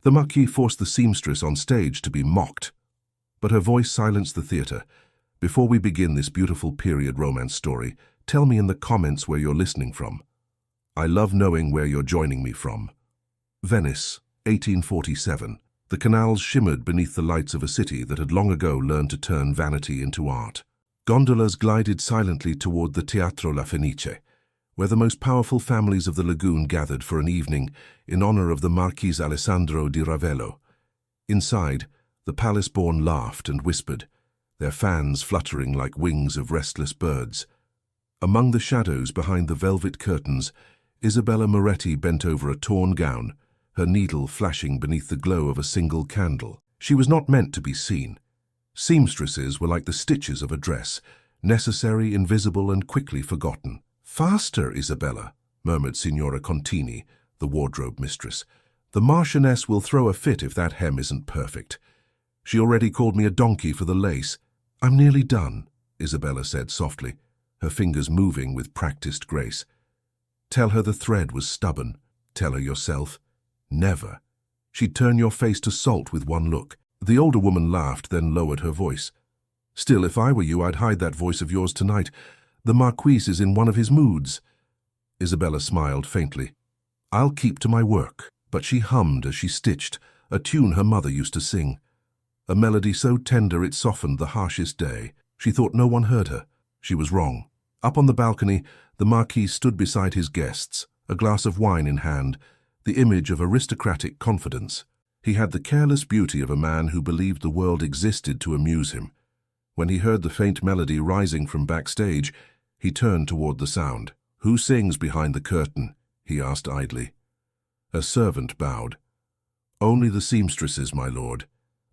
The Marquis forced the seamstress on stage to be mocked, but her voice silenced the theatre. Before we begin this beautiful period romance story, tell me in the comments where you're listening from. I love knowing where you're joining me from. Venice, 1847. The canals shimmered beneath the lights of a city that had long ago learned to turn vanity into art. Gondolas glided silently toward the Teatro La Fenice, where the most powerful families of the lagoon gathered for an evening in honor of the Marquis Alessandro di Ravello. Inside, the palace-born laughed and whispered, their fans fluttering like wings of restless birds. Among the shadows behind the velvet curtains, Isabella Moretti bent over a torn gown, her needle flashing beneath the glow of a single candle. She was not meant to be seen. Seamstresses were like the stitches of a dress, necessary, invisible, and quickly forgotten. "Faster, Isabella," murmured Signora Contini, the wardrobe mistress. "The Marchioness will throw a fit if that hem isn't perfect. She already called me a donkey for the lace." "I'm nearly done," Isabella said softly, her fingers moving with practiced grace. "Tell her the thread was stubborn. Tell her yourself." "Never. She'd turn your face to salt with one look." The older woman laughed, then lowered her voice. "Still, if I were you, I'd hide that voice of yours tonight. The Marquis is in one of his moods." Isabella smiled faintly. "I'll keep to my work." But she hummed as she stitched, a tune her mother used to sing. A melody so tender it softened the harshest day. She thought no one heard her. She was wrong. Up on the balcony, the Marquis stood beside his guests, a glass of wine in hand, the image of aristocratic confidence. He had the careless beauty of a man who believed the world existed to amuse him. When he heard the faint melody rising from backstage, he turned toward the sound. "Who sings behind the curtain?" he asked idly. A servant bowed. "Only the seamstresses, my lord.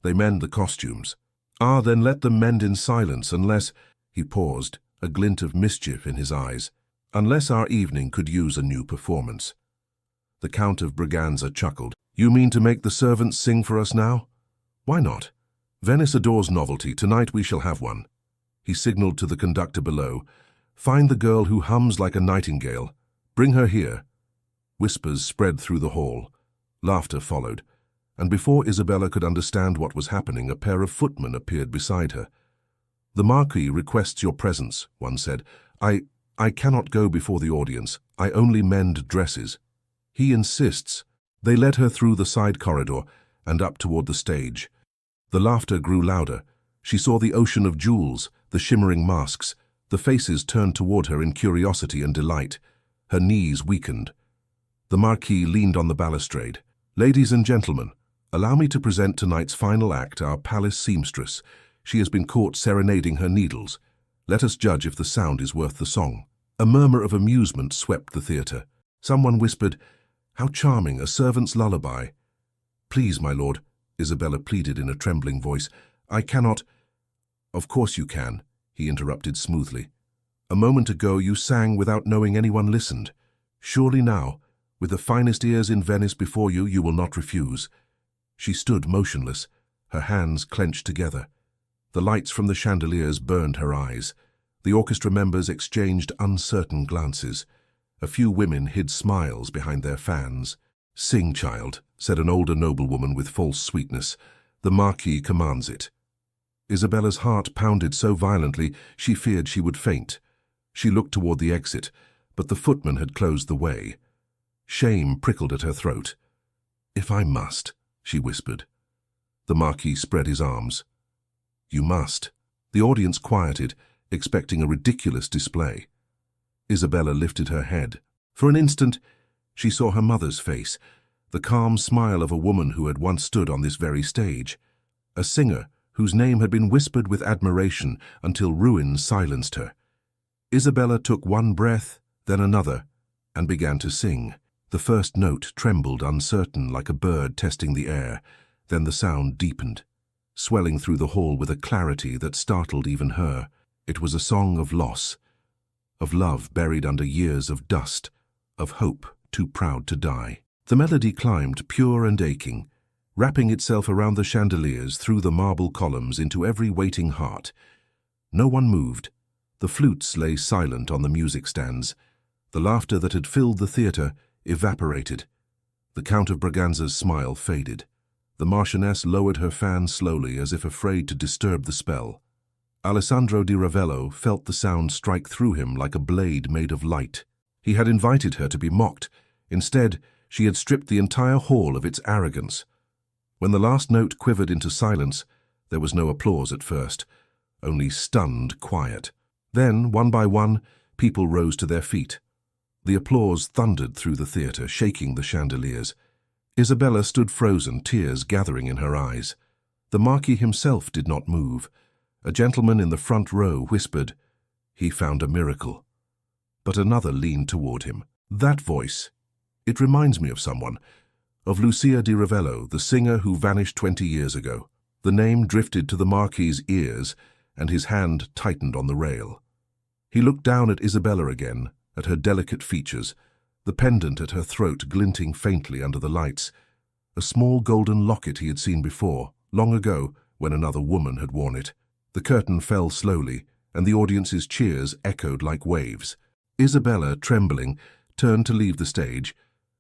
They mend the costumes." "Ah, then let them mend in silence, unless—" He paused, a glint of mischief in his eyes. "Unless our evening could use a new performance." The Count of Braganza chuckled. "You mean to make the servants sing for us now? Why not? Venice adores novelty. Tonight we shall have one." He signaled to the conductor below. "Find the girl who hums like a nightingale. Bring her here." Whispers spread through the hall. Laughter followed, and before Isabella could understand what was happening, a pair of footmen appeared beside her. "The Marquis requests your presence," one said. I cannot go before the audience. I only mend dresses." "He insists." They led her through the side corridor and up toward the stage. The laughter grew louder. She saw the ocean of jewels, the shimmering masks. The faces turned toward her in curiosity and delight. Her knees weakened. The Marquis leaned on the balustrade. "Ladies and gentlemen, allow me to present tonight's final act, our palace seamstress. She has been caught serenading her needles. Let us judge if the sound is worth the song." A murmur of amusement swept the theatre. Someone whispered, "How charming, a servant's lullaby." "Please, my lord," Isabella pleaded in a trembling voice. "I cannot—" "Of course you can," he interrupted smoothly. "A moment ago you sang without knowing anyone listened. Surely now, with the finest ears in Venice before you, you will not refuse." She stood motionless, her hands clenched together. The lights from the chandeliers burned her eyes. The orchestra members exchanged uncertain glances. A few women hid smiles behind their fans. "Sing, child," said an older noblewoman with false sweetness. "The Marquis commands it." Isabella's heart pounded so violently she feared she would faint. She looked toward the exit, but the footman had closed the way. Shame prickled at her throat. "If I must," she whispered. The Marquis spread his arms. "You must." The audience quieted, expecting a ridiculous display. Isabella lifted her head. For an instant, she saw her mother's face, the calm smile of a woman who had once stood on this very stage, a singer whose name had been whispered with admiration until ruin silenced her. Isabella took one breath, then another, and began to sing. The first note trembled uncertain like a bird testing the air, then the sound deepened, swelling through the hall with a clarity that startled even her. It was a song of loss, of love buried under years of dust, of hope too proud to die. The melody climbed, pure and aching, wrapping itself around the chandeliers, through the marble columns, into every waiting heart. No one moved. The flutes lay silent on the music stands. The laughter that had filled the theatre evaporated. The Count of Braganza's smile faded. The Marchioness lowered her fan slowly, as if afraid to disturb the spell. Alessandro di Ravello felt the sound strike through him like a blade made of light. He had invited her to be mocked. Instead, she had stripped the entire hall of its arrogance. When the last note quivered into silence, there was no applause at first, only stunned quiet. Then, one by one, people rose to their feet. The applause thundered through the theatre, shaking the chandeliers. Isabella stood frozen, tears gathering in her eyes. The Marquis himself did not move. A gentleman in the front row whispered, "He found a miracle." But another leaned toward him. That voice, it reminds me of someone, of Lucia di Ravello, the singer who vanished 20 years ago. The name drifted to the Marquis's ears, and his hand tightened on the rail. He looked down at Isabella again, at her delicate features, the pendant at her throat glinting faintly under the lights, a small golden locket he had seen before, long ago, when another woman had worn it. The curtain fell slowly, and the audience's cheers echoed like waves. Isabella, trembling, turned to leave the stage,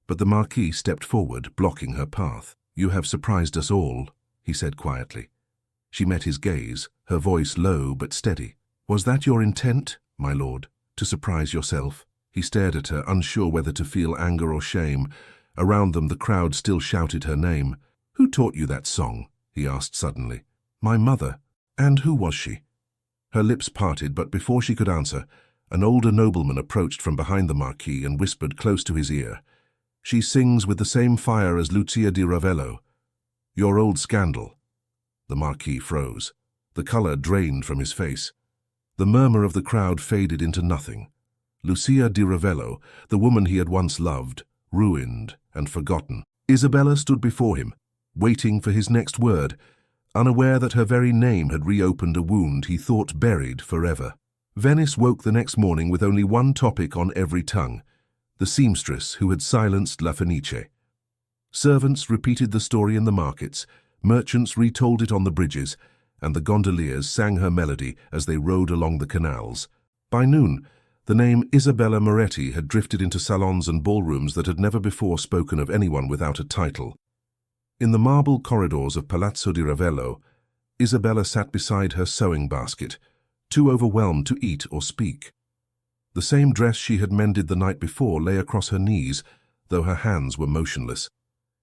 but the Marquis stepped forward, blocking her path. "You have surprised us all," he said quietly. She met his gaze, her voice low but steady. "Was that your intent, my lord, to surprise yourself?" He stared at her, unsure whether to feel anger or shame. Around them the crowd still shouted her name. "Who taught you that song?" he asked suddenly. "My mother." "And who was she?" Her lips parted, but before she could answer, an older nobleman approached from behind the Marquis and whispered close to his ear, "She sings with the same fire as Lucia di Ravello. Your old scandal." The Marquis froze. The color drained from his face. The murmur of the crowd faded into nothing. Lucia di Ravello, the woman he had once loved, ruined and forgotten. Isabella stood before him, waiting for his next word, unaware that her very name had reopened a wound he thought buried forever. Venice woke the next morning with only one topic on every tongue, the seamstress who had silenced La Fenice. Servants repeated the story in the markets, merchants retold it on the bridges, and the gondoliers sang her melody as they rode along the canals. By noon, the name Isabella Moretti had drifted into salons and ballrooms that had never before spoken of anyone without a title. In the marble corridors of Palazzo di Ravello, Isabella sat beside her sewing basket, too overwhelmed to eat or speak. The same dress she had mended the night before lay across her knees, though her hands were motionless.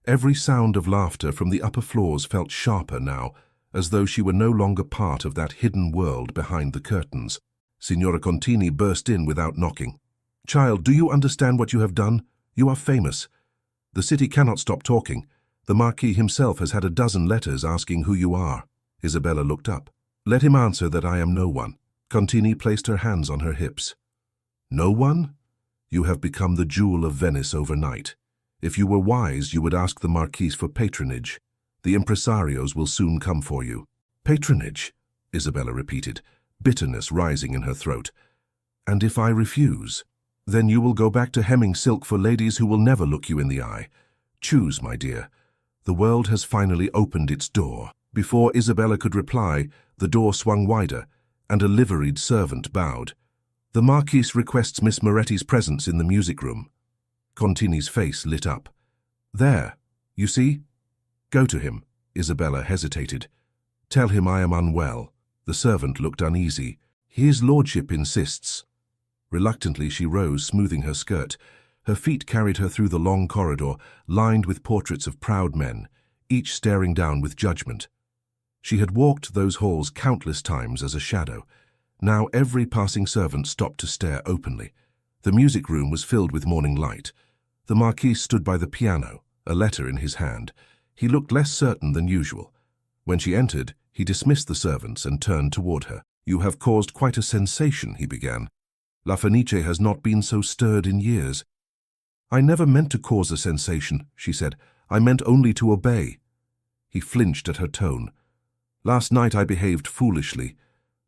Every sound of laughter from the upper floors felt sharper now, as though she were no longer part of that hidden world behind the curtains. Signora Contini burst in without knocking. "Child, do you understand what you have done? You are famous. The city cannot stop talking. The Marquis himself has had a dozen letters asking who you are." Isabella looked up. "Let him answer that I am no one." Contini placed her hands on her hips. "No one? You have become the jewel of Venice overnight. If you were wise, you would ask the Marquis for patronage. The impresarios will soon come for you." "Patronage?" Isabella repeated, bitterness rising in her throat. "And if I refuse? Then you will go back to hemming silk for ladies who will never look you in the eye. Choose, my dear. The world has finally opened its door." Before Isabella could reply, the door swung wider, and a liveried servant bowed. "The Marquis requests Miss Moretti's presence in the music room." Contini's face lit up. "There, you see? Go to him." Isabella hesitated. "Tell him I am unwell." The servant looked uneasy. "His lordship insists." Reluctantly she rose, smoothing her skirt. Her feet carried her through the long corridor, lined with portraits of proud men, each staring down with judgment. She had walked those halls countless times as a shadow. Now every passing servant stopped to stare openly. The music room was filled with morning light. The Marquis stood by the piano, a letter in his hand. He looked less certain than usual. When she entered, he dismissed the servants and turned toward her. "You have caused quite a sensation," he began. "La Fenice has not been so stirred in years." "I never meant to cause a sensation," she said. "I meant only to obey." He flinched at her tone. "Last night I behaved foolishly.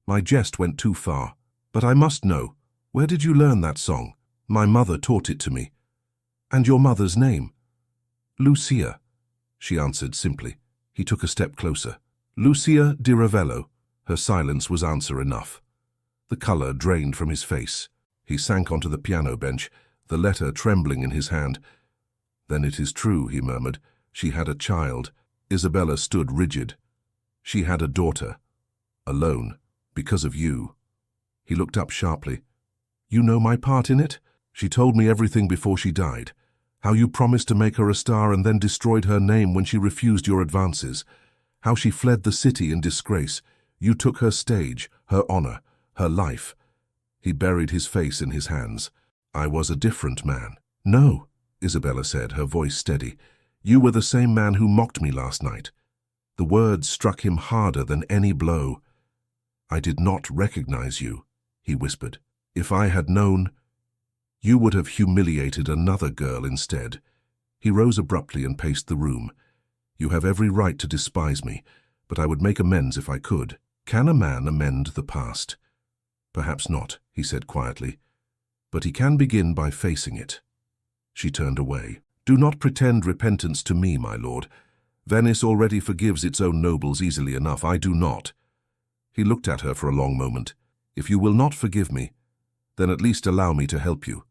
My jest went too far. But I must know, where did you learn that song?" "My mother taught it to me." "And your mother's name?" "Lucia," she answered simply. He took a step closer. "Lucia di Ravello." Her silence was answer enough. The color drained from his face. He sank onto the piano bench, the letter trembling in his hand. "Then it is true," he murmured. "She had a child." Isabella stood rigid. She had a daughter. Alone. Because of you. He looked up sharply. You know my part in it? She told me everything before she died. How you promised to make her a star and then destroyed her name when she refused your advances. How she fled the city in disgrace. You took her stage, her honor, her life. He buried his face in his hands. I was a different man. No, Isabella said, her voice steady. You were the same man who mocked me last night. The words struck him harder than any blow. I did not recognize you, he whispered. If I had known, you would have humiliated another girl instead. He rose abruptly and paced the room. You have every right to despise me, but I would make amends if I could. Can a man amend the past? Perhaps not, he said quietly, but he can begin by facing it. She turned away. Do not pretend repentance to me, my lord. Venice already forgives its own nobles easily enough. I do not. He looked at her for a long moment. If you will not forgive me, then at least allow me to help you.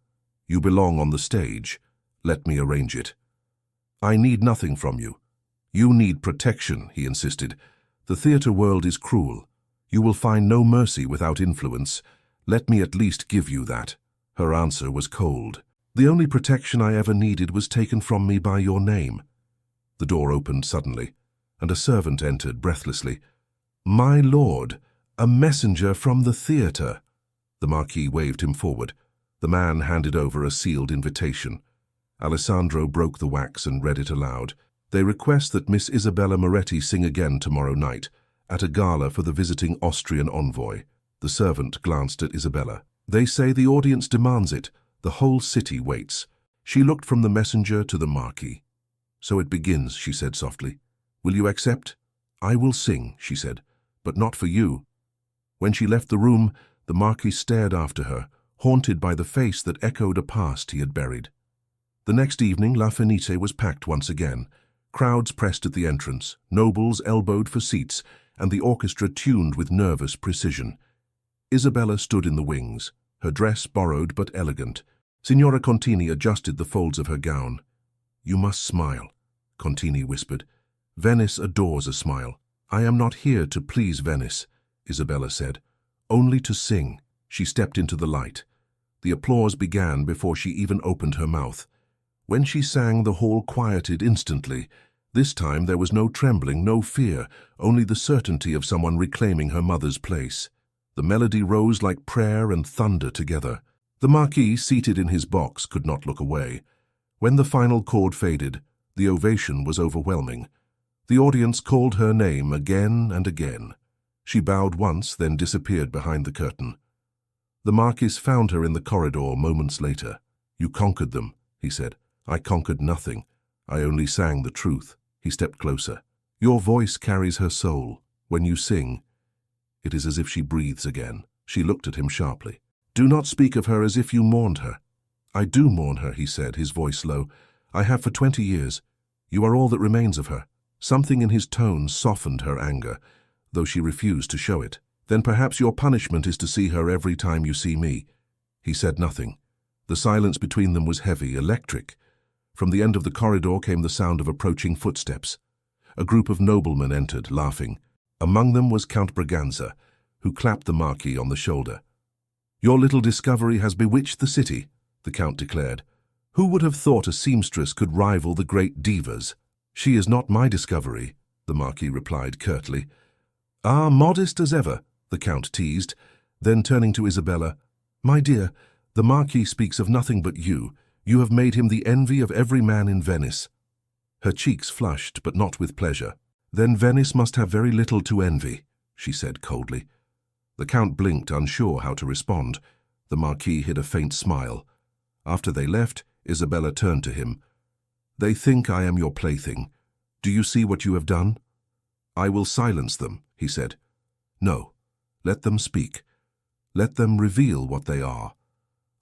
You belong on the stage. Let me arrange it. I need nothing from you. You need protection, he insisted. The theatre world is cruel. You will find no mercy without influence. Let me at least give you that. Her answer was cold. The only protection I ever needed was taken from me by your name. The door opened suddenly, and a servant entered breathlessly. My lord, a messenger from the theatre. The Marquis waved him forward. The man handed over a sealed invitation. Alessandro broke the wax and read it aloud. They request that Miss Isabella Moretti sing again tomorrow night, at a gala for the visiting Austrian envoy. The servant glanced at Isabella. They say the audience demands it. The whole city waits. She looked from the messenger to the Marquis. So it begins, she said softly. Will you accept? I will sing, she said, but not for you. When she left the room, the Marquis stared after her, haunted by the face that echoed a past he had buried. The next evening, La Fenice was packed once again. Crowds pressed at the entrance, nobles elbowed for seats, and the orchestra tuned with nervous precision. Isabella stood in the wings, her dress borrowed but elegant. Signora Contini adjusted the folds of her gown. You must smile, Contini whispered. Venice adores a smile. I am not here to please Venice, Isabella said. Only to sing. She stepped into the light. The applause began before she even opened her mouth. When she sang, the hall quieted instantly. This time there was no trembling, no fear, only the certainty of someone reclaiming her mother's place. The melody rose like prayer and thunder together. The Marquis, seated in his box, could not look away. When the final chord faded, the ovation was overwhelming. The audience called her name again and again. She bowed once, then disappeared behind the curtain. The Marquis found her in the corridor moments later. You conquered them, he said. I conquered nothing. I only sang the truth. He stepped closer. Your voice carries her soul. When you sing, it is as if she breathes again. She looked at him sharply. Do not speak of her as if you mourned her. I do mourn her, he said, his voice low. I have for 20 years. You are all that remains of her. Something in his tone softened her anger, though she refused to show it. Then perhaps your punishment is to see her every time you see me. He said nothing. The silence between them was heavy, electric. From the end of the corridor came the sound of approaching footsteps. A group of noblemen entered, laughing. Among them was Count Braganza, who clapped the Marquis on the shoulder. Your little discovery has bewitched the city, the Count declared. Who would have thought a seamstress could rival the great divas? She is not my discovery, the Marquis replied curtly. Ah, modest as ever, the Count teased. Then turning to Isabella, my dear, the Marquis speaks of nothing but you. You have made him the envy of every man in Venice. Her cheeks flushed, but not with pleasure. Then Venice must have very little to envy, she said coldly. The Count blinked, unsure how to respond. The Marquis hid a faint smile. After they left, Isabella turned to him. They think I am your plaything. Do you see what you have done? I will silence them, he said. No, let them speak. Let them reveal what they are.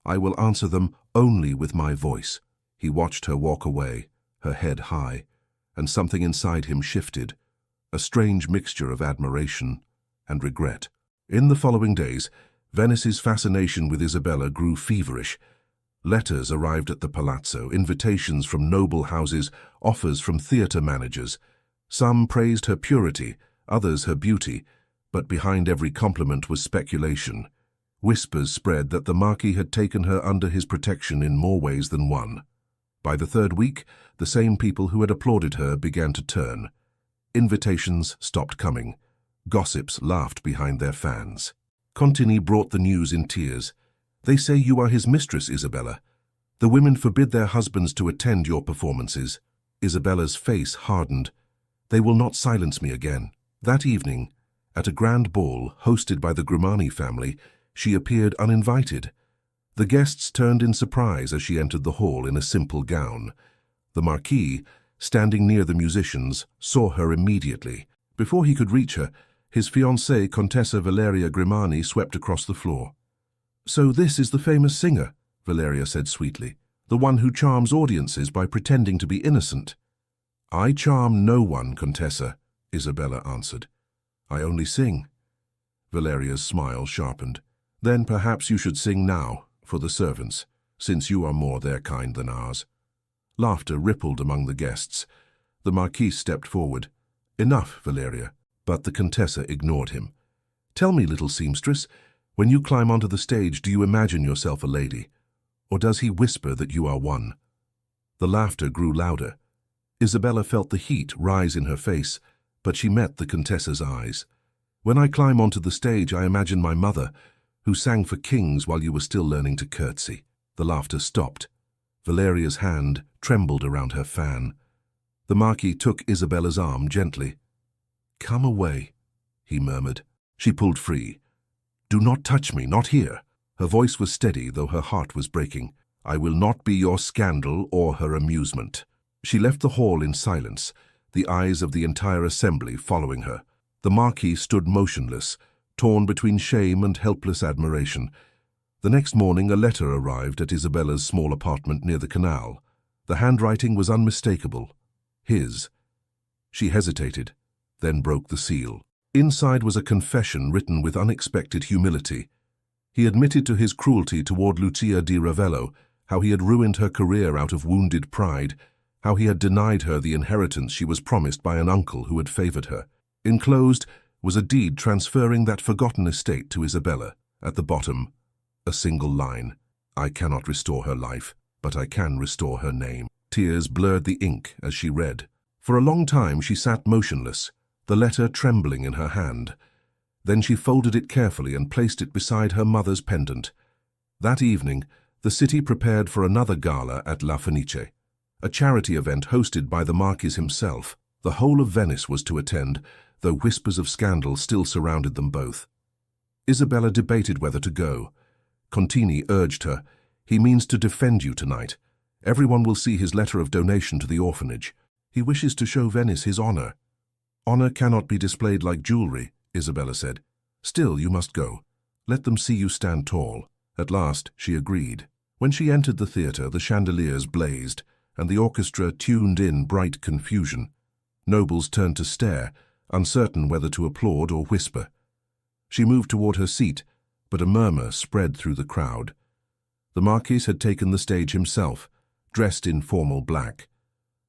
I will answer them only with my voice. He watched her walk away, her head high, and something inside him shifted, a strange mixture of admiration and regret. In the following days, Venice's fascination with Isabella grew feverish. Letters arrived at the palazzo, invitations from noble houses, offers from theatre managers. Some praised her purity, others her beauty, but behind every compliment was speculation. Whispers spread that the Marquis had taken her under his protection in more ways than one. By the third week, the same people who had applauded her began to turn. Invitations stopped coming. Gossips laughed behind their fans. Contini brought the news in tears. "They say you are his mistress, Isabella. The women forbid their husbands to attend your performances." Isabella's face hardened. "They will not silence me again." That evening, at a grand ball hosted by the Grimani family, she appeared uninvited. The guests turned in surprise as she entered the hall in a simple gown. The Marquis, standing near the musicians, saw her immediately. Before he could reach her, his fiancée, Contessa Valeria Grimani, swept across the floor. "So this is the famous singer," Valeria said sweetly, "the one who charms audiences by pretending to be innocent." "I charm no one, Contessa," Isabella answered. "I only sing." Valeria's smile sharpened. "Then perhaps you should sing now, for the servants, since you are more their kind than ours." Laughter rippled among the guests. The Marquis stepped forward. "Enough, Valeria." But the Contessa ignored him. "Tell me, little seamstress, when you climb onto the stage, do you imagine yourself a lady? Or does he whisper that you are one?" The laughter grew louder. Isabella felt the heat rise in her face, but she met the Contessa's eyes. "When I climb onto the stage, I imagine my mother, who sang for kings while you were still learning to curtsy." The laughter stopped. Valeria's hand trembled around her fan. The Marquis took Isabella's arm gently. "Come away," he murmured. She pulled free. "Do not touch me, not here." Her voice was steady, though her heart was breaking. "I will not be your scandal or her amusement." She left the hall in silence, the eyes of the entire assembly following her. The Marquis stood motionless, torn between shame and helpless admiration. The next morning a letter arrived at Isabella's small apartment near the canal. The handwriting was unmistakable. His. She hesitated, then broke the seal. Inside was a confession written with unexpected humility. He admitted to his cruelty toward Lucia di Ravello, how he had ruined her career out of wounded pride, how he had denied her the inheritance she was promised by an uncle who had favored her. Enclosed was a deed transferring that forgotten estate to Isabella. At the bottom, a single line: "I cannot restore her life, but I can restore her name." Tears blurred the ink as she read. For a long time she sat motionless, the letter trembling in her hand. Then she folded it carefully and placed it beside her mother's pendant. That evening, the city prepared for another gala at La Fenice, a charity event hosted by the Marquis himself. The whole of Venice was to attend, though whispers of scandal still surrounded them both. Isabella debated whether to go. Contini urged her. "He means to defend you tonight. Everyone will see his letter of donation to the orphanage. He wishes to show Venice his honor." "Honor cannot be displayed like jewelry," Isabella said. "Still, you must go. Let them see you stand tall." At last, she agreed. When she entered the theater, the chandeliers blazed, and the orchestra tuned in bright confusion. Nobles turned to stare, uncertain whether to applaud or whisper. She moved toward her seat, but a murmur spread through the crowd. The Marquis had taken the stage himself, dressed in formal black.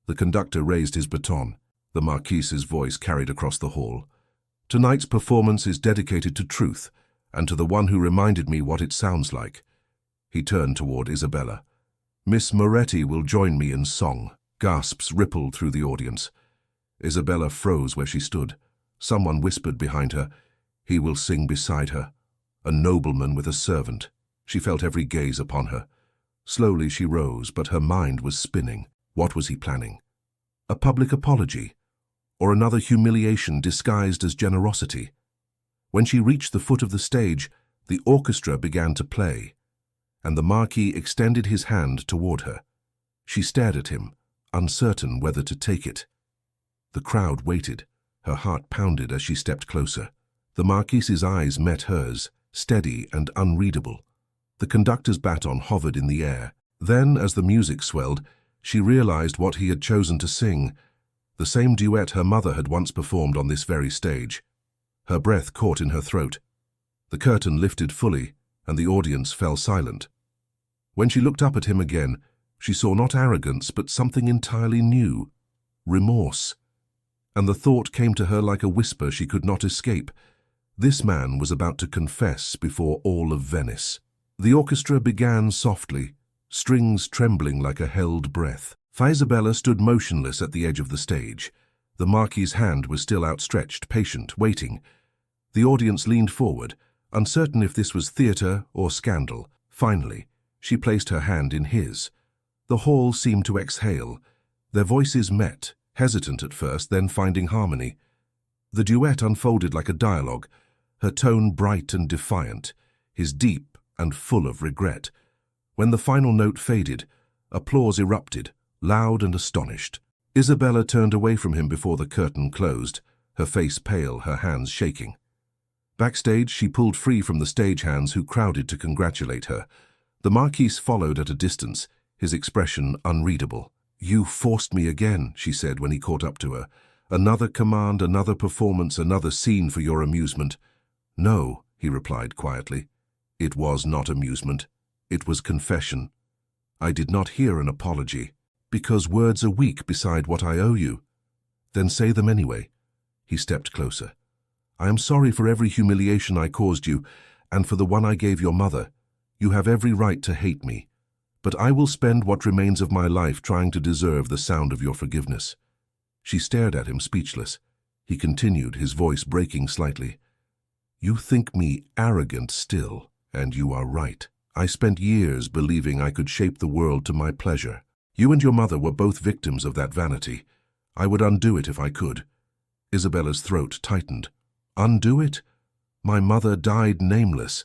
The conductor raised his baton. The Marquis's voice carried across the hall. "Tonight's performance is dedicated to truth, and to the one who reminded me what it sounds like." He turned toward Isabella. "Miss Moretti will join me in song." Gasps rippled through the audience. Isabella froze where she stood. Someone whispered behind her, "He will sing beside her." A nobleman with a servant. She felt every gaze upon her. Slowly she rose, but her mind was spinning. What was he planning? A public apology? Or another humiliation disguised as generosity? When she reached the foot of the stage, the orchestra began to play, and the Marquis extended his hand toward her. She stared at him, uncertain whether to take it. The crowd waited. Her heart pounded as she stepped closer. The Marquis's eyes met hers, steady and unreadable. The conductor's baton hovered in the air. Then, as the music swelled, she realized what he had chosen to sing, the same duet her mother had once performed on this very stage. Her breath caught in her throat. The curtain lifted fully, and the audience fell silent. When she looked up at him again, she saw not arrogance, but something entirely new: remorse. and the thought came to her like a whisper she could not escape. This man was about to confess before all of Venice. The orchestra began softly, strings trembling like a held breath. Isabella stood motionless at the edge of the stage. The Marquis's hand was still outstretched, patient, waiting. The audience leaned forward, uncertain if this was theatre or scandal. Finally, she placed her hand in his. The hall seemed to exhale. Their voices met, hesitant at first, then finding harmony. The duet unfolded like a dialogue, her tone bright and defiant, his deep and full of regret. When the final note faded, applause erupted, loud and astonished. Isabella turned away from him before the curtain closed, her face pale, her hands shaking. Backstage, she pulled free from the stagehands who crowded to congratulate her. The Marquis followed at a distance, his expression unreadable. "You forced me again," she said when he caught up to her. "Another command, another performance, another scene for your amusement." "No," he replied quietly. "It was not amusement. It was confession. I did not hear an apology, because words are weak beside what I owe you." "Then say them anyway." He stepped closer. "I am sorry for every humiliation I caused you, and for the one I gave your mother. You have every right to hate me, but I will spend what remains of my life trying to deserve the sound of your forgiveness." She stared at him, speechless. He continued, his voice breaking slightly. "You think me arrogant still, and you are right. I spent years believing I could shape the world to my pleasure. You and your mother were both victims of that vanity. I would undo it if I could." Isabella's throat tightened. "Undo it? My mother died nameless.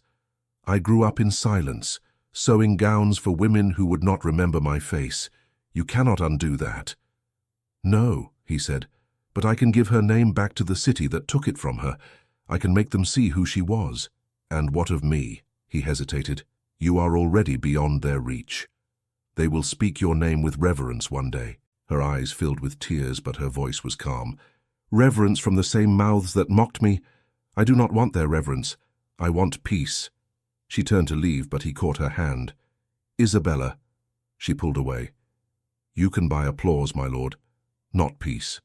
I grew up in silence, sewing gowns for women who would not remember my face. You cannot undo that." "No," he said, "but I can give her name back to the city that took it from her. I can make them see who she was." "And what of me?" He hesitated. "You are already beyond their reach. They will speak your name with reverence one day." Her eyes filled with tears, but her voice was calm. "Reverence from the same mouths that mocked me? I do not want their reverence. I want peace." She turned to leave, but he caught her hand. "Isabella." She pulled away. "You can buy applause, my lord, not peace."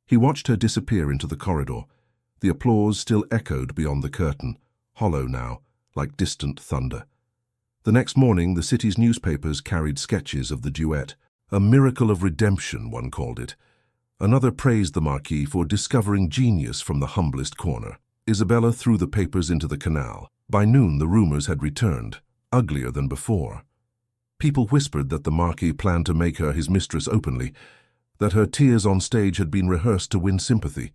He watched her disappear into the corridor. The applause still echoed beyond the curtain, hollow now, like distant thunder. The next morning, the city's newspapers carried sketches of the duet. A miracle of redemption, one called it. Another praised the Marquis for discovering genius from the humblest corner. Isabella threw the papers into the canal. By noon, the rumors had returned, uglier than before. People whispered that the Marquis planned to make her his mistress openly, that her tears on stage had been rehearsed to win sympathy.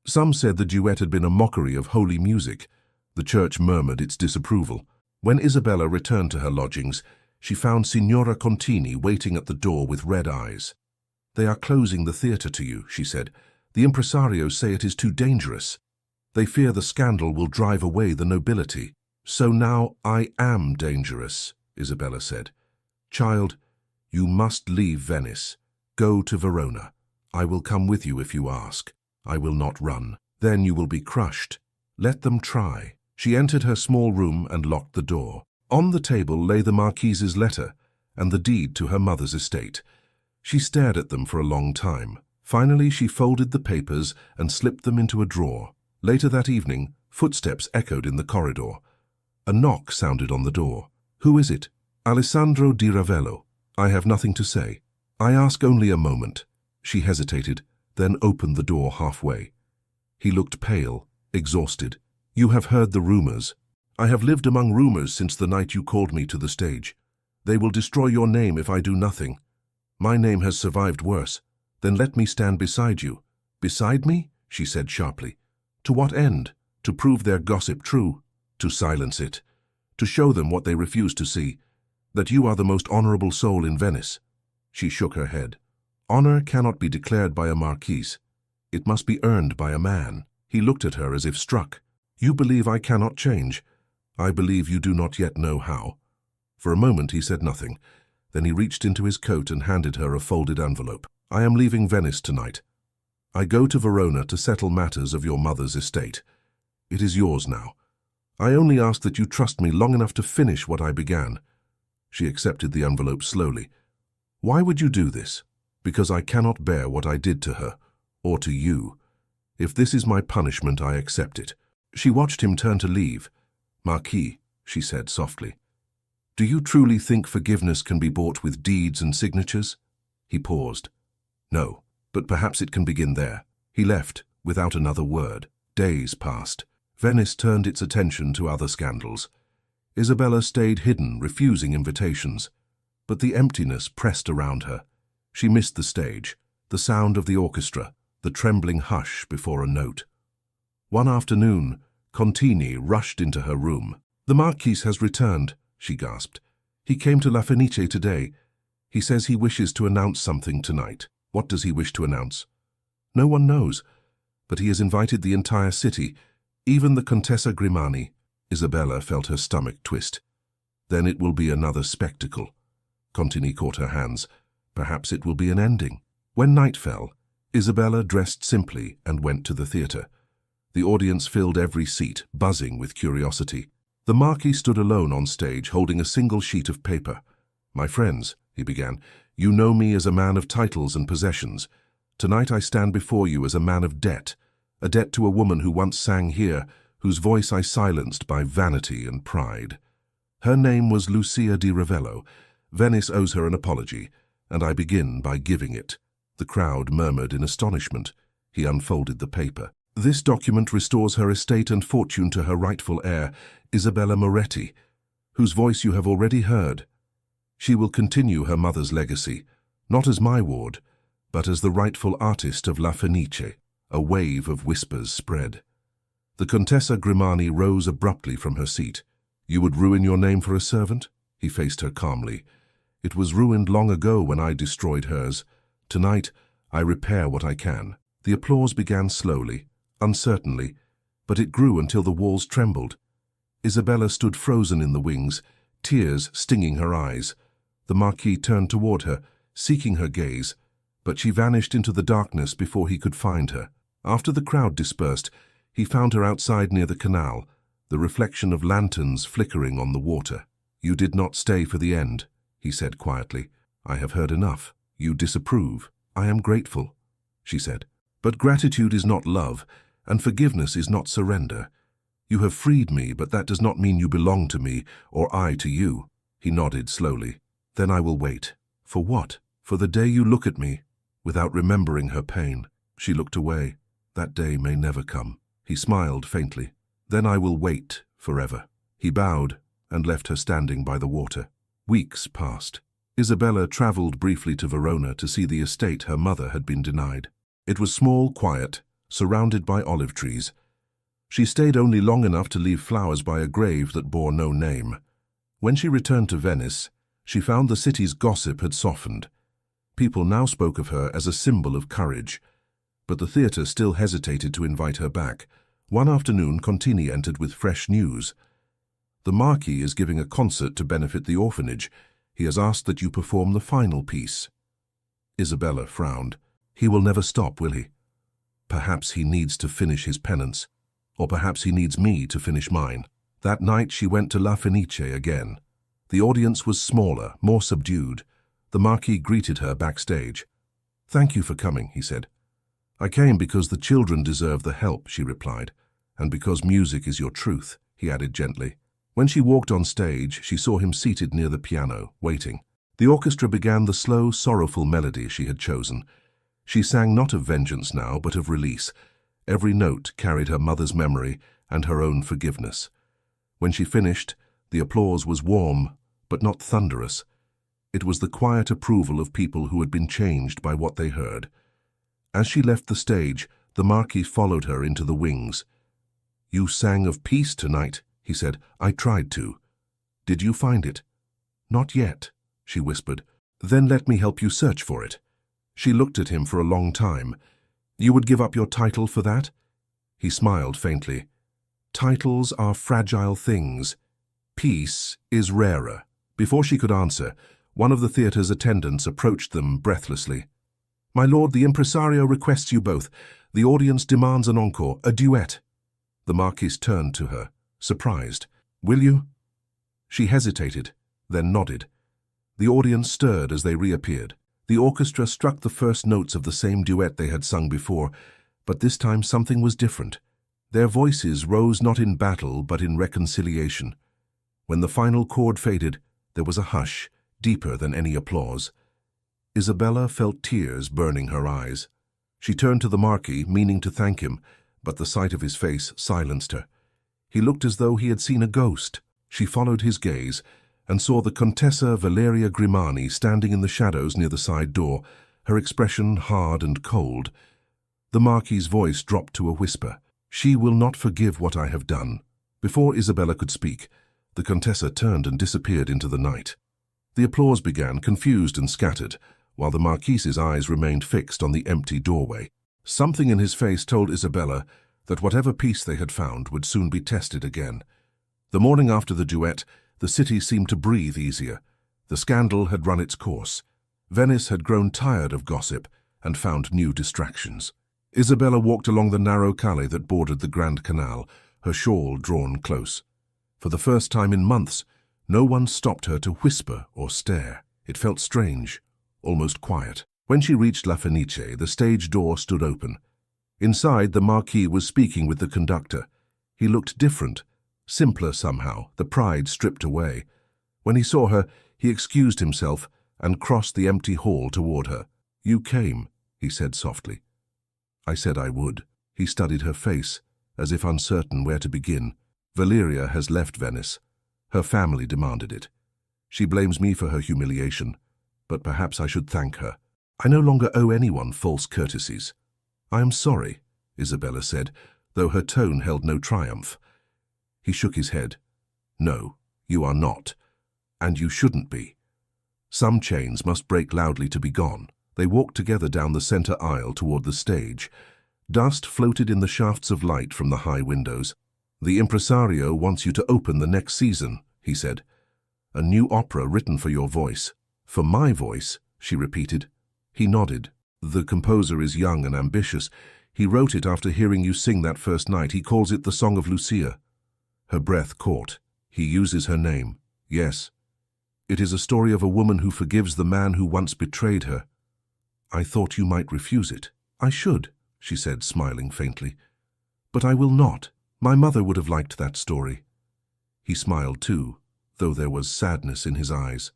Some said the duet had been a mockery of holy music. The church murmured its disapproval. When Isabella returned to her lodgings, she found Signora Contini waiting at the door with red eyes. "They are closing the theatre to you," she said. "The impresarios say it is too dangerous. They fear the scandal will drive away the nobility." "So now I am dangerous," Isabella said. "Child, you must leave Venice. Go to Verona. I will come with you if you ask. I will not run. Then you will be crushed. Let them try." She entered her small room and locked the door. On the table lay the Marquise's letter and the deed to her mother's estate. She stared at them for a long time. Finally, she folded the papers and slipped them into a drawer. Later that evening, footsteps echoed in the corridor. A knock sounded on the door. "Who is it?" "Alessandro di Ravello. I have nothing to say." "I ask only a moment." She hesitated, then opened the door halfway. He looked pale, exhausted. "You have heard the rumors. I have lived among rumors since the night you called me to the stage. They will destroy your name if I do nothing. My name has survived worse. Then let me stand beside you." "Beside me?" she said sharply. "To what end? To prove their gossip true? To silence it? To show them what they refuse to see? That you are the most honorable soul in Venice?" She shook her head. "Honor cannot be declared by a marquis. It must be earned by a man." He looked at her as if struck. "You believe I cannot change. I believe you do not yet know how." For a moment he said nothing. Then he reached into his coat and handed her a folded envelope. "I am leaving Venice tonight. I go to Verona to settle matters of your mother's estate. It is yours now. I only ask that you trust me long enough to finish what I began." She accepted the envelope slowly. "Why would you do this?" "Because I cannot bear what I did to her. or to you. If this is my punishment, I accept it." She watched him turn to leave. "Marquis," she said softly, "do you truly think forgiveness can be bought with deeds and signatures?" He paused. "No, but perhaps it can begin there." He left, without another word. Days passed. Venice turned its attention to other scandals. Isabella stayed hidden, refusing invitations. But the emptiness pressed around her. She missed the stage, the sound of the orchestra, the trembling hush before a note. One afternoon, Contini rushed into her room. "The Marquis has returned," she gasped. "He came to La Fenice today. He says he wishes to announce something tonight." "What does he wish to announce?" "No one knows, but he has invited the entire city, even the Contessa Grimani." Isabella felt her stomach twist. "Then it will be another spectacle." Contini caught her hands. "Perhaps it will be an ending." When night fell, Isabella dressed simply and went to the theatre. The audience filled every seat, buzzing with curiosity. The Marquis stood alone on stage, holding a single sheet of paper. "My friends," he began, "you know me as a man of titles and possessions. Tonight I stand before you as a man of debt, a debt to a woman who once sang here, whose voice I silenced by vanity and pride. Her name was Lucia di Ravello. Venice owes her an apology, and I begin by giving it." The crowd murmured in astonishment. He unfolded the paper. "This document restores her estate and fortune to her rightful heir, Isabella Moretti, whose voice you have already heard. She will continue her mother's legacy, not as my ward, but as the rightful artist of La Fenice." A wave of whispers spread. The Contessa Grimani rose abruptly from her seat. "You would ruin your name for a servant?" He faced her calmly. "It was ruined long ago when I destroyed hers. Tonight, I repair what I can." The applause began slowly, uncertainly, but it grew until the walls trembled. Isabella stood frozen in the wings, tears stinging her eyes. The Marquis turned toward her, seeking her gaze, but she vanished into the darkness before he could find her. After the crowd dispersed, he found her outside near the canal, the reflection of lanterns flickering on the water. "You did not stay for the end," he said quietly. "I have heard enough. You disapprove." "I am grateful," she said. "But gratitude is not love, and forgiveness is not surrender. You have freed me, but that does not mean you belong to me, or I to you." He nodded slowly. "Then I will wait." "For what?" "For the day you look at me, without remembering her pain." She looked away. "That day may never come." He smiled faintly. "Then I will wait forever." He bowed and left her standing by the water. Weeks passed. Isabella traveled briefly to Verona to see the estate her mother had been denied. It was small, quiet, surrounded by olive trees. She stayed only long enough to leave flowers by a grave that bore no name. When she returned to Venice, she found the city's gossip had softened. People now spoke of her as a symbol of courage, but the theatre still hesitated to invite her back. One afternoon, Contini entered with fresh news. "The Marquis is giving a concert to benefit the orphanage. He has asked that you perform the final piece." Isabella frowned. "He will never stop, will he? Perhaps he needs to finish his penance, or perhaps he needs me to finish mine." That night she went to La Fenice again. The audience was smaller, more subdued. The Marquis greeted her backstage. "Thank you for coming," he said. "I came because the children deserve the help," she replied, "and because music is your truth," he added gently. When she walked on stage, she saw him seated near the piano, waiting. The orchestra began the slow, sorrowful melody she had chosen. She sang not of vengeance now, but of release. Every note carried her mother's memory and her own forgiveness. When she finished, the applause was warm, but not thunderous. It was the quiet approval of people who had been changed by what they heard. As she left the stage, the Marquis followed her into the wings. "You sang of peace tonight," he said. "I tried to. Did you find it?" "Not yet," she whispered. "Then let me help you search for it." She looked at him for a long time. "You would give up your title for that?" He smiled faintly. "Titles are fragile things. Peace is rarer." Before she could answer, one of the theatre's attendants approached them breathlessly. "My lord, the impresario requests you both. The audience demands an encore, a duet." The Marquis turned to her, surprised. "Will you?" She hesitated, then nodded. The audience stirred as they reappeared. The orchestra struck the first notes of the same duet they had sung before, but this time something was different. Their voices rose not in battle but in reconciliation. When the final chord faded, there was a hush, deeper than any applause. Isabella felt tears burning her eyes. She turned to the Marquis, meaning to thank him, but the sight of his face silenced her. He looked as though he had seen a ghost. She followed his gaze and saw the Contessa Valeria Grimani standing in the shadows near the side door, her expression hard and cold. The Marquis's voice dropped to a whisper. "She will not forgive what I have done." Before Isabella could speak, the Contessa turned and disappeared into the night. The applause began, confused and scattered, while the Marquis's eyes remained fixed on the empty doorway. Something in his face told Isabella that whatever peace they had found would soon be tested again. The morning after the duet, the city seemed to breathe easier. The scandal had run its course. Venice had grown tired of gossip and found new distractions. Isabella walked along the narrow calle that bordered the Grand Canal, her shawl drawn close. For the first time in months, no one stopped her to whisper or stare. It felt strange, almost quiet. When she reached La Fenice, the stage door stood open. Inside, the Marquis was speaking with the conductor. He looked different, simpler somehow, the pride stripped away. When he saw her, he excused himself and crossed the empty hall toward her. "You came," he said softly. "I said I would." He studied her face, as if uncertain where to begin. "Valeria has left Venice. Her family demanded it. She blames me for her humiliation, but perhaps I should thank her. I no longer owe anyone false courtesies." "I am sorry," Isabella said, though her tone held no triumph. He shook his head. "No, you are not, and you shouldn't be. Some chains must break loudly to be gone." They walked together down the center aisle toward the stage. Dust floated in the shafts of light from the high windows. "The impresario wants you to open the next season," he said. "A new opera written for your voice." "For my voice?" she repeated. He nodded. "The composer is young and ambitious. He wrote it after hearing you sing that first night. He calls it the Song of Lucia." Her breath caught. "He uses her name." "Yes. It is a story of a woman who forgives the man who once betrayed her." "I thought you might refuse it." "I should," she said, smiling faintly. "But I will not. My mother would have liked that story." He smiled too, though there was sadness in his eyes.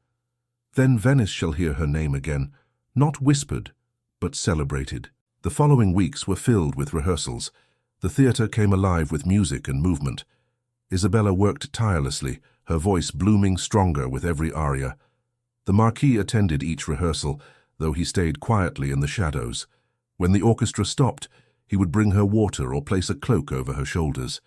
"Then Venice shall hear her name again, not whispered, but celebrated." The following weeks were filled with rehearsals. The theatre came alive with music and movement. Isabella worked tirelessly, her voice blooming stronger with every aria. The Marquis attended each rehearsal, though he stayed quietly in the shadows. When the orchestra stopped, he would bring her water or place a cloak over her shoulders.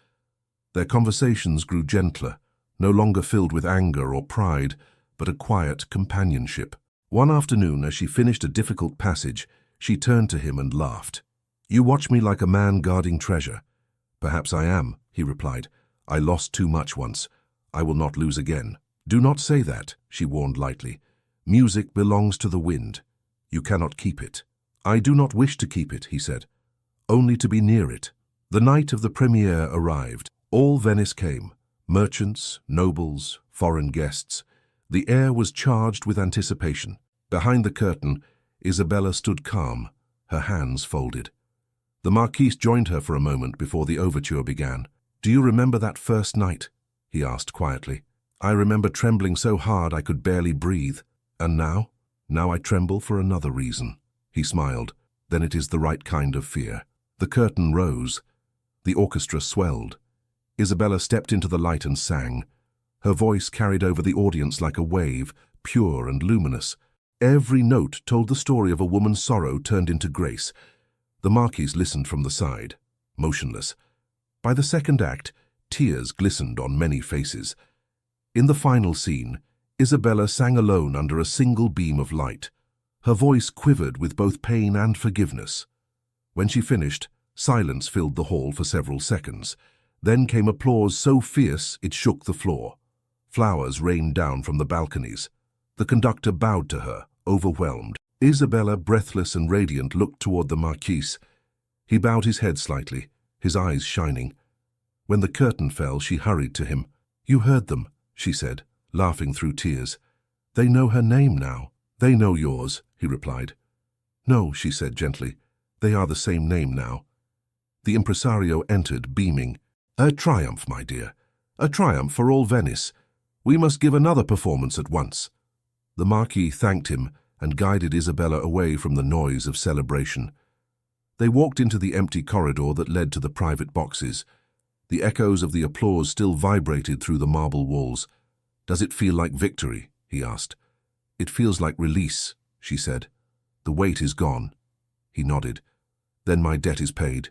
Their conversations grew gentler, no longer filled with anger or pride, but a quiet companionship. One afternoon, as she finished a difficult passage, she turned to him and laughed. "You watch me like a man guarding treasure." "Perhaps I am," he replied. "I lost too much once. I will not lose again." "Do not say that," she warned lightly. "Music belongs to the wind. You cannot keep it." "I do not wish to keep it," he said. "Only to be near it." The night of the premiere arrived. All Venice came, merchants, nobles, foreign guests. The air was charged with anticipation. Behind the curtain, Isabella stood calm, her hands folded. The Marquis joined her for a moment before the overture began. "Do you remember that first night?" he asked quietly. "I remember trembling so hard I could barely breathe. And now? Now I tremble for another reason." He smiled. "Then it is the right kind of fear." The curtain rose. The orchestra swelled. Isabella stepped into the light and sang. Her voice carried over the audience like a wave, pure and luminous. Every note told the story of a woman's sorrow turned into grace. The Marquis listened from the side, motionless. By the second act, tears glistened on many faces. In the final scene, Isabella sang alone under a single beam of light. Her voice quivered with both pain and forgiveness. When she finished, silence filled the hall for several seconds. Then came applause so fierce it shook the floor. Flowers rained down from the balconies. The conductor bowed to her, overwhelmed. Isabella, breathless and radiant, looked toward the Marquis. He bowed his head slightly, his eyes shining. When the curtain fell, she hurried to him. "You heard them," she said, laughing through tears. "They know her name now." "They know yours," he replied. No, she said gently. They are the same name now. The impresario entered, beaming. A triumph, my dear. A triumph for all Venice. We must give another performance at once. The Marquis thanked him and guided Isabella away from the noise of celebration. They walked into the empty corridor that led to the private boxes. The echoes of the applause still vibrated through the marble walls. Does it feel like victory? He asked. It feels like release, she said. The weight is gone. He nodded. Then my debt is paid.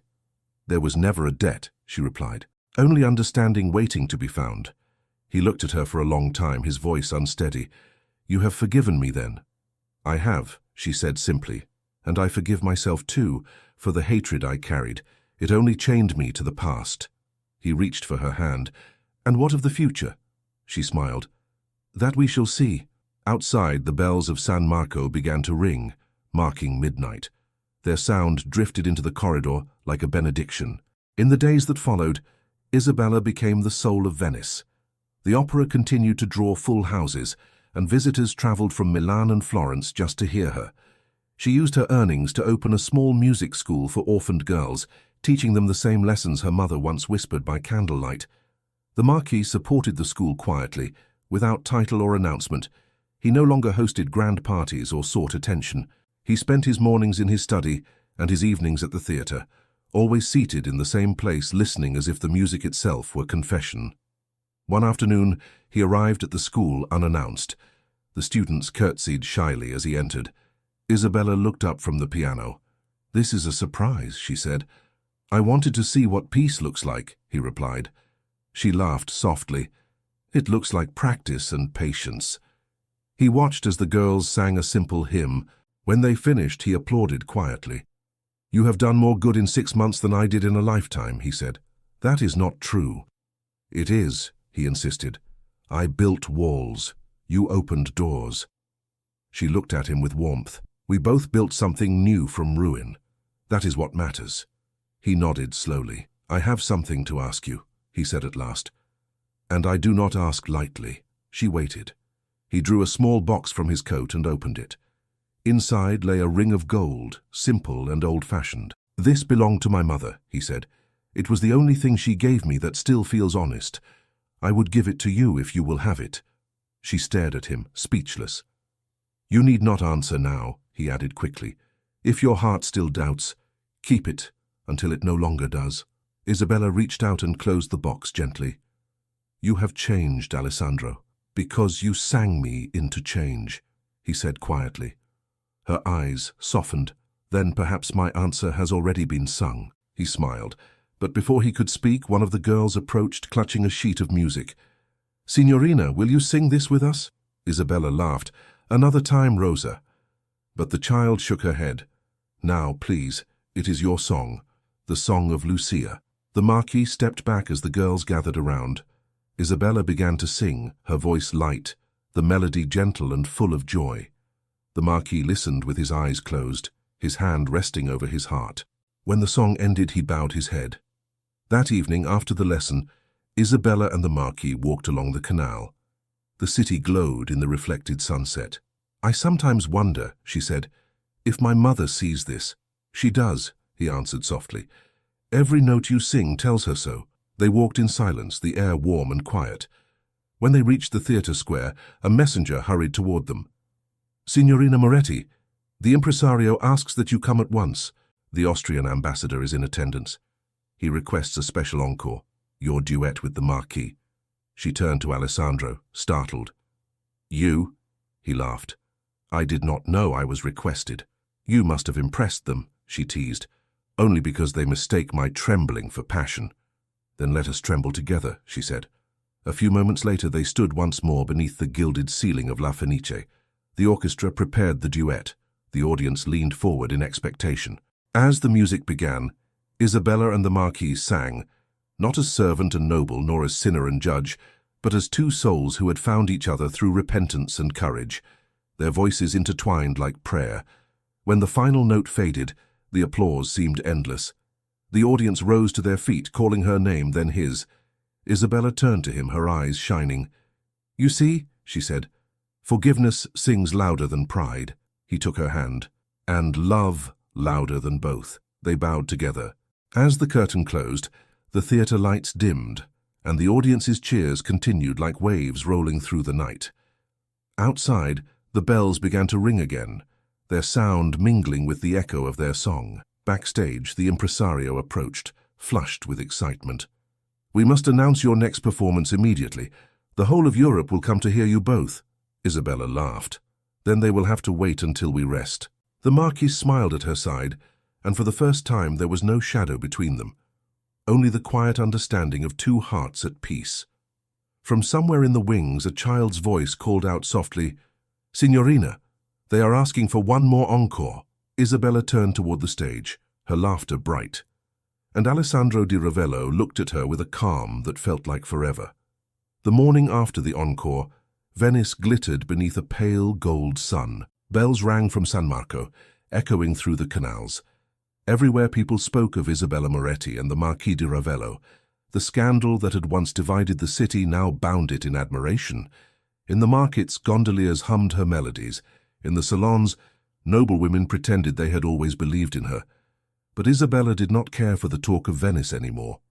There was never a debt, she replied. Only understanding waiting to be found. He looked at her for a long time, his voice unsteady. You have forgiven me then? I have, she said simply. And I forgive myself too, for the hatred I carried. It only chained me to the past. He reached for her hand. And what of the future? She smiled. That we shall see. Outside, the bells of San Marco began to ring, marking midnight. Their sound drifted into the corridor like a benediction. In the days that followed, Isabella became the soul of Venice. The opera continued to draw full houses, and visitors travelled from Milan and Florence just to hear her. She used her earnings to open a small music school for orphaned girls, teaching them the same lessons her mother once whispered by candlelight. The Marquis supported the school quietly, without title or announcement. He no longer hosted grand parties or sought attention. He spent his mornings in his study and his evenings at the theatre, always seated in the same place, listening as if the music itself were confession. One afternoon, he arrived at the school unannounced. The students curtsied shyly as he entered. Isabella looked up from the piano. This is a surprise, she said. I wanted to see what peace looks like, he replied. She laughed softly. It looks like practice and patience. He watched as the girls sang a simple hymn. When they finished, he applauded quietly. You have done more good in 6 months than I did in a lifetime, he said. That is not true. It is, he insisted. I built walls. You opened doors. She looked at him with warmth. We both built something new from ruin. That is what matters. He nodded slowly. I have something to ask you, he said at last. And I do not ask lightly. She waited. He drew a small box from his coat and opened it. Inside lay a ring of gold, simple and old-fashioned. This belonged to my mother, he said. It was the only thing she gave me that still feels honest. I would give it to you if you will have it. She stared at him, speechless. You need not answer now, he added quickly. If your heart still doubts, keep it until it no longer does. Isabella reached out and closed the box gently. You have changed, Alessandro, because you sang me into change, he said quietly. Her eyes softened. Then perhaps my answer has already been sung, he smiled. But before he could speak, one of the girls approached, clutching a sheet of music. Signorina, will you sing this with us? Isabella laughed. Another time, Rosa. But the child shook her head. Now, please, it is your song, the song of Lucia. The Marquis stepped back as the girls gathered around. Isabella began to sing, her voice light, the melody gentle and full of joy. The Marquis listened with his eyes closed, his hand resting over his heart. When the song ended, he bowed his head. That evening, after the lesson, Isabella and the Marquis walked along the canal. The city glowed in the reflected sunset. I sometimes wonder, she said, if my mother sees this. She does, he answered softly. Every note you sing tells her so. They walked in silence, the air warm and quiet. When they reached the theatre square, a messenger hurried toward them. Signorina Moretti, the impresario asks that you come at once. The Austrian ambassador is in attendance. He requests a special encore, your duet with the Marquis. She turned to Alessandro, startled. You? He laughed. I did not know I was requested. You must have impressed them, she teased, only because they mistake my trembling for passion. Then let us tremble together, she said. A few moments later they stood once more beneath the gilded ceiling of La Fenice. The orchestra prepared the duet. The audience leaned forward in expectation. As the music began, Isabella and the Marquis sang, not as servant and noble nor as sinner and judge, but as two souls who had found each other through repentance and courage. Their voices intertwined like prayer. When the final note faded, the applause seemed endless. The audience rose to their feet, calling her name, then his. Isabella turned to him, her eyes shining. You see, she said, forgiveness sings louder than pride. He took her hand. And love louder than both. They bowed together. As the curtain closed, the theatre lights dimmed, and the audience's cheers continued like waves rolling through the night. Outside, the bells began to ring again, their sound mingling with the echo of their song. Backstage, the impresario approached, flushed with excitement. "We must announce your next performance immediately. The whole of Europe will come to hear you both." Isabella laughed. "Then they will have to wait until we rest." The Marquis smiled at her side, and for the first time there was no shadow between them, only the quiet understanding of two hearts at peace. From somewhere in the wings, a child's voice called out softly, "Signorina, they are asking for one more encore." Isabella turned toward the stage, her laughter bright, and Alessandro di Ravello looked at her with a calm that felt like forever. The morning after the encore, Venice glittered beneath a pale gold sun. Bells rang from San Marco, echoing through the canals. Everywhere people spoke of Isabella Moretti and the Marquis di Ravello. The scandal that had once divided the city now bound it in admiration. In the markets, gondoliers hummed her melodies. In the salons, noblewomen pretended they had always believed in her. But Isabella did not care for the talk of Venice anymore.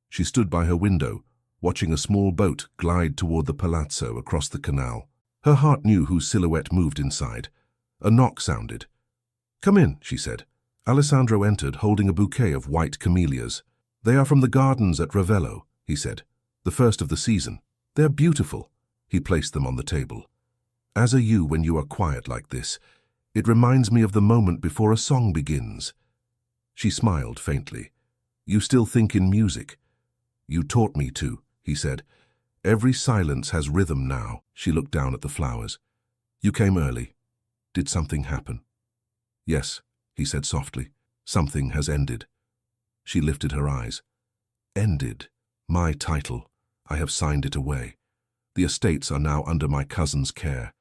She stood by her window, watching a small boat glide toward the palazzo across the canal. Her heart knew whose silhouette moved inside. A knock sounded. "Come in," she said. Alessandro entered, holding a bouquet of white camellias. "They are from the gardens at Ravello," he said. "The first of the season. They're beautiful." He placed them on the table. "As are you when you are quiet like this. It reminds me of the moment before a song begins." She smiled faintly. "You still think in music?" "You taught me to," he said. "Every silence has rhythm now." She looked down at the flowers. "You came early. Did something happen?" "Yes," he said softly. "Something has ended." She lifted her eyes. "Ended? My title. I have signed it away. The estates are now under my cousin's care.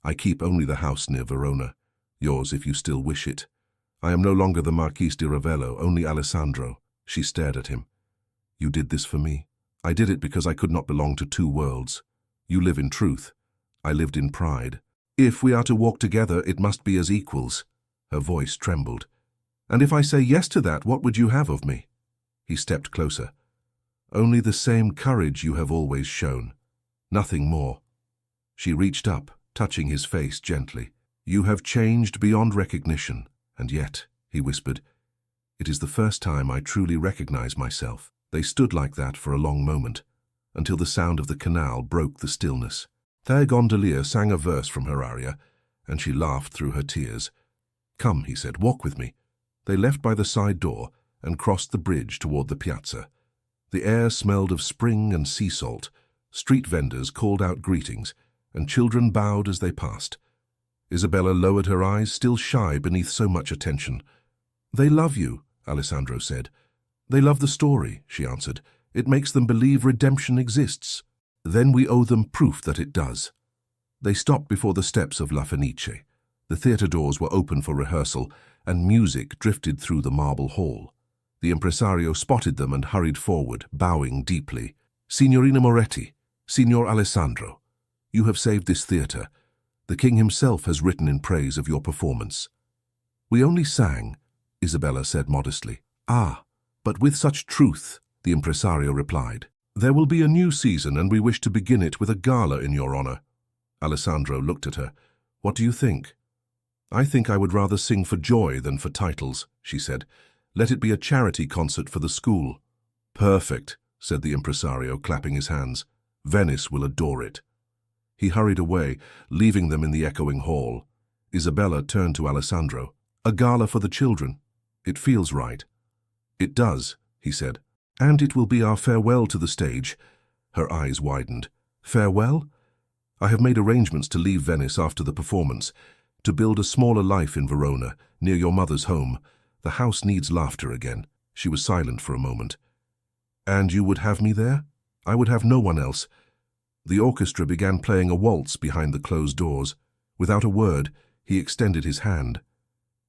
I keep only the house near Verona. Yours if you still wish it. I am no longer the Marquis di Ravello, only Alessandro." She stared at him. "You did this for me?" "I did it because I could not belong to two worlds. You live in truth. I lived in pride. If we are to walk together, it must be as equals." Her voice trembled. "And if I say yes to that, what would you have of me?" He stepped closer. "Only the same courage you have always shown. Nothing more." She reached up, touching his face gently. "You have changed beyond recognition, and yet," he whispered, "it is the first time I truly recognize myself." They stood like that for a long moment, until the sound of the canal broke the stillness. Their gondolier sang a verse from her aria, and she laughed through her tears. "Come," he said, "walk with me." They left by the side door and crossed the bridge toward the piazza. The air smelled of spring and sea salt. Street vendors called out greetings, and children bowed as they passed. Isabella lowered her eyes, still shy beneath so much attention. "They love you," Alessandro said. "They love the story," she answered. "It makes them believe redemption exists. Then we owe them proof that it does." They stopped before the steps of La Fenice. The theatre doors were open for rehearsal, and music drifted through the marble hall. The impresario spotted them and hurried forward, bowing deeply. "Signorina Moretti, Signor Alessandro, you have saved this theatre. The king himself has written in praise of your performance." "We only sang," Isabella said modestly. "Ah, but with such truth," the impresario replied. "There will be a new season, and we wish to begin it with a gala in your honor." Alessandro looked at her. "What do you think?" "I think I would rather sing for joy than for titles," she said. "Let it be a charity concert for the school." "Perfect," said the impresario, clapping his hands. "Venice will adore it." He hurried away, leaving them in the echoing hall. Isabella turned to Alessandro. "A gala for the children. It feels right." "It does," he said. "And it will be our farewell to the stage." Her eyes widened. "Farewell?" "I have made arrangements to leave Venice after the performance, to build a smaller life in Verona, near your mother's home. The house needs laughter again." She was silent for a moment. "And you would have me there?" "I would have no one else." The orchestra began playing a waltz behind the closed doors. Without a word, he extended his hand.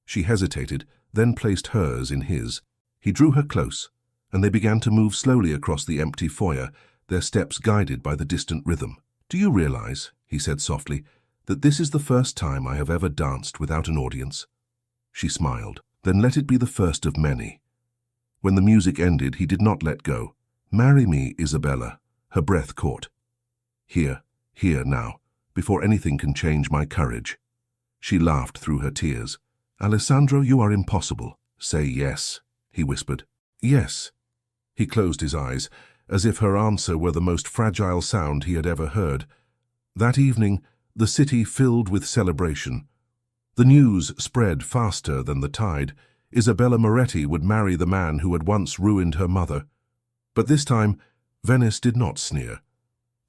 She hesitated, then placed hers in his. He drew her close, and they began to move slowly across the empty foyer, their steps guided by the distant rhythm. "Do you realize," he said softly, that this is the first time I have ever danced without an audience. She smiled. Then let it be the first of many. When the music ended, he did not let go. Marry me, Isabella. Her breath caught. Here now, before anything can change my courage. She laughed through her tears. Alessandro, you are impossible. Say yes, he whispered. Yes. He closed his eyes, as if her answer were the most fragile sound he had ever heard. That evening, the city filled with celebration. The news spread faster than the tide. Isabella Moretti would marry the man who had once ruined her mother. But this time, Venice did not sneer.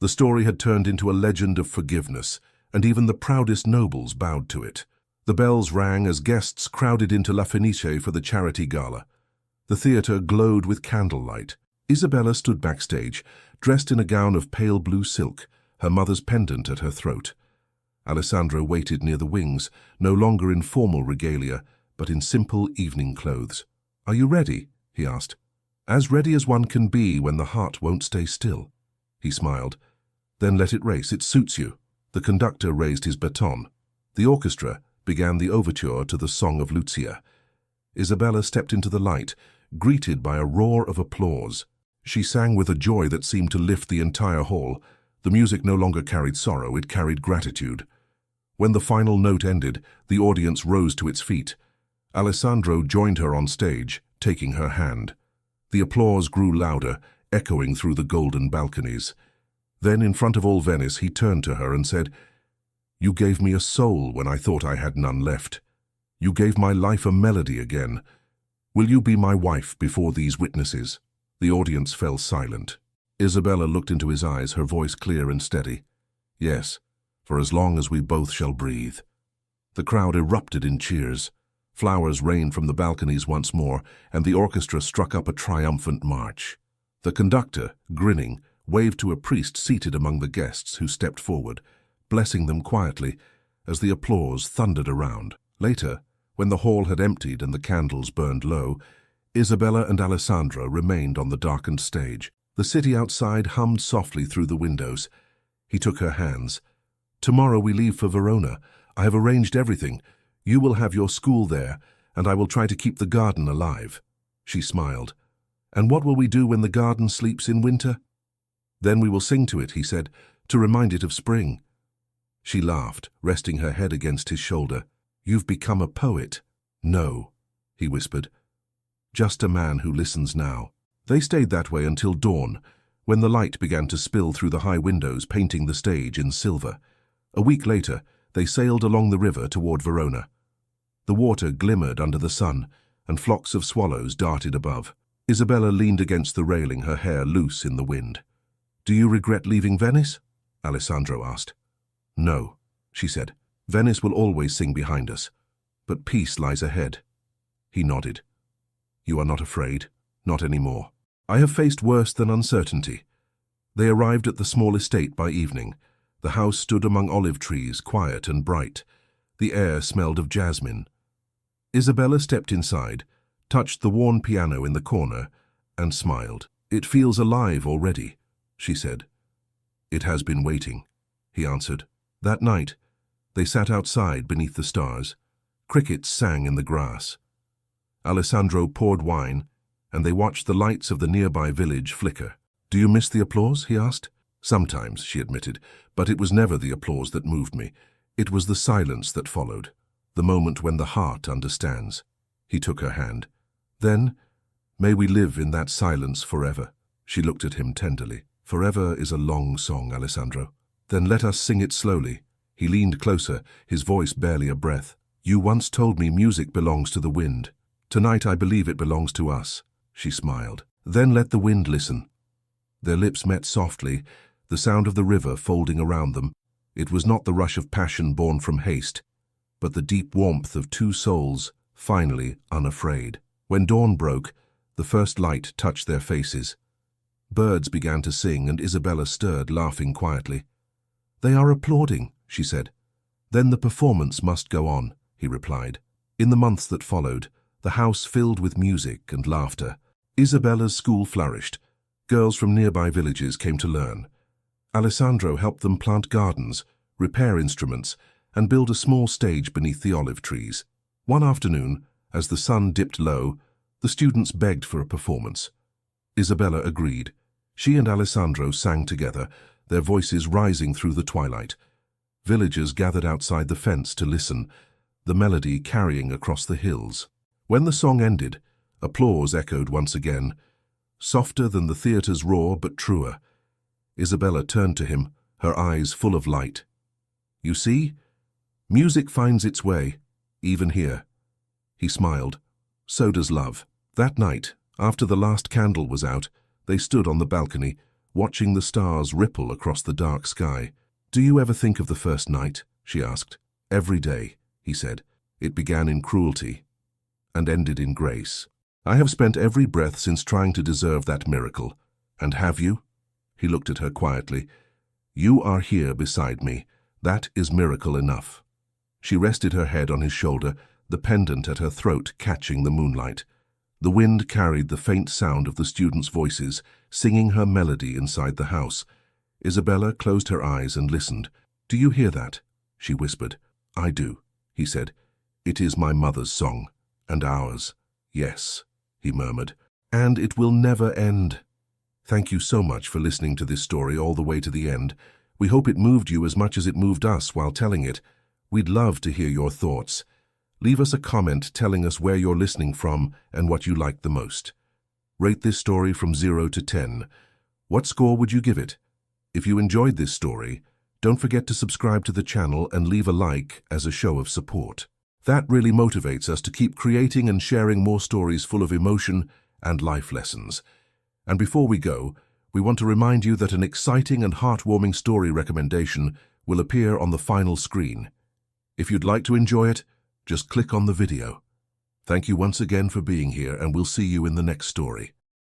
The story had turned into a legend of forgiveness, and even the proudest nobles bowed to it. The bells rang as guests crowded into La Fenice for the charity gala. The theatre glowed with candlelight. Isabella stood backstage, dressed in a gown of pale blue silk, her mother's pendant at her throat. Alessandro waited near the wings, no longer in formal regalia, but in simple evening clothes. "Are you ready?" he asked. "As ready as one can be when the heart won't stay still." He smiled. "Then let it race, it suits you." The conductor raised his baton. The orchestra began the overture to the Song of Lucia. Isabella stepped into the light, greeted by a roar of applause. She sang with a joy that seemed to lift the entire hall. The music no longer carried sorrow, it carried gratitude. When the final note ended, the audience rose to its feet. Alessandro joined her on stage, taking her hand. The applause grew louder, echoing through the golden balconies. Then, in front of all Venice, he turned to her and said, "You gave me a soul when I thought I had none left. You gave my life a melody again. Will you be my wife before these witnesses?" The audience fell silent. Isabella looked into his eyes, her voice clear and steady. "Yes, for as long as we both shall breathe." The crowd erupted in cheers. Flowers rained from the balconies once more, and the orchestra struck up a triumphant march. The conductor, grinning, waved to a priest seated among the guests who stepped forward, blessing them quietly as the applause thundered around. Later, when the hall had emptied and the candles burned low, Isabella and Alessandro remained on the darkened stage. The city outside hummed softly through the windows. He took her hands. "Tomorrow we leave for Verona. I have arranged everything. You will have your school there, and I will try to keep the garden alive." She smiled. "And what will we do when the garden sleeps in winter?" "Then we will sing to it," he said, "to remind it of spring." She laughed, resting her head against his shoulder. "You've become a poet." "No," he whispered. "Just a man who listens now." They stayed that way until dawn, when the light began to spill through the high windows, painting the stage in silver. A week later, they sailed along the river toward Verona. The water glimmered under the sun, and flocks of swallows darted above. Isabella leaned against the railing, her hair loose in the wind. "Do you regret leaving Venice?" Alessandro asked. "No," she said. "Venice will always sing behind us, but peace lies ahead." He nodded. "You are not afraid?" "Not anymore. I have faced worse than uncertainty." They arrived at the small estate by evening. The house stood among olive trees, quiet and bright. The air smelled of jasmine. Isabella stepped inside, touched the worn piano in the corner, and smiled. "It feels alive already," she said. "It has been waiting," he answered. That night, they sat outside beneath the stars. Crickets sang in the grass. Alessandro poured wine, and they watched the lights of the nearby village flicker. "Do you miss the applause?" he asked. "Sometimes," she admitted, "but it was never the applause that moved me. It was the silence that followed, the moment when the heart understands." He took her hand. "Then, may we live in that silence forever." She looked at him tenderly. "Forever is a long song, Alessandro. Then let us sing it slowly." He leaned closer, his voice barely a breath. "You once told me music belongs to the wind. Tonight I believe it belongs to us." She smiled. "Then let the wind listen." Their lips met softly, the sound of the river folding around them. It was not the rush of passion born from haste, but the deep warmth of two souls, finally unafraid. When dawn broke, the first light touched their faces. Birds began to sing, and Isabella stirred, laughing quietly. "They are applauding," she said. "Then the performance must go on," he replied. In the months that followed, the house filled with music and laughter. Isabella's school flourished. Girls from nearby villages came to learn. Alessandro helped them plant gardens, repair instruments, and build a small stage beneath the olive trees. One afternoon, as the sun dipped low, the students begged for a performance. Isabella agreed. She and Alessandro sang together, their voices rising through the twilight. Villagers gathered outside the fence to listen, the melody carrying across the hills. When the song ended, applause echoed once again, softer than the theatre's roar but truer. Isabella turned to him, her eyes full of light. "You see? Music finds its way, even here." He smiled. "So does love." That night, after the last candle was out, they stood on the balcony, watching the stars ripple across the dark sky. "Do you ever think of the first night?" she asked. "Every day," he said. "It began in cruelty and ended in grace. I have spent every breath since trying to deserve that miracle. And have you?" He looked at her quietly. "You are here beside me. That is miracle enough." She rested her head on his shoulder, the pendant at her throat catching the moonlight. The wind carried the faint sound of the students' voices, singing her melody inside the house. Isabella closed her eyes and listened. "Do you hear that?" she whispered. "I do," he said. "It is my mother's song, and ours." "Yes," he murmured. "And it will never end." Thank you so much for listening to this story all the way to the end. We hope it moved you as much as it moved us while telling it. We'd love to hear your thoughts. Leave us a comment telling us where you're listening from and what you liked the most. Rate this story from 0 to 10. What score would you give it? If you enjoyed this story, don't forget to subscribe to the channel and leave a like as a show of support. That really motivates us to keep creating and sharing more stories full of emotion and life lessons. And before we go, we want to remind you that an exciting and heartwarming story recommendation will appear on the final screen. If you'd like to enjoy it, just click on the video. Thank you once again for being here, and we'll see you in the next story.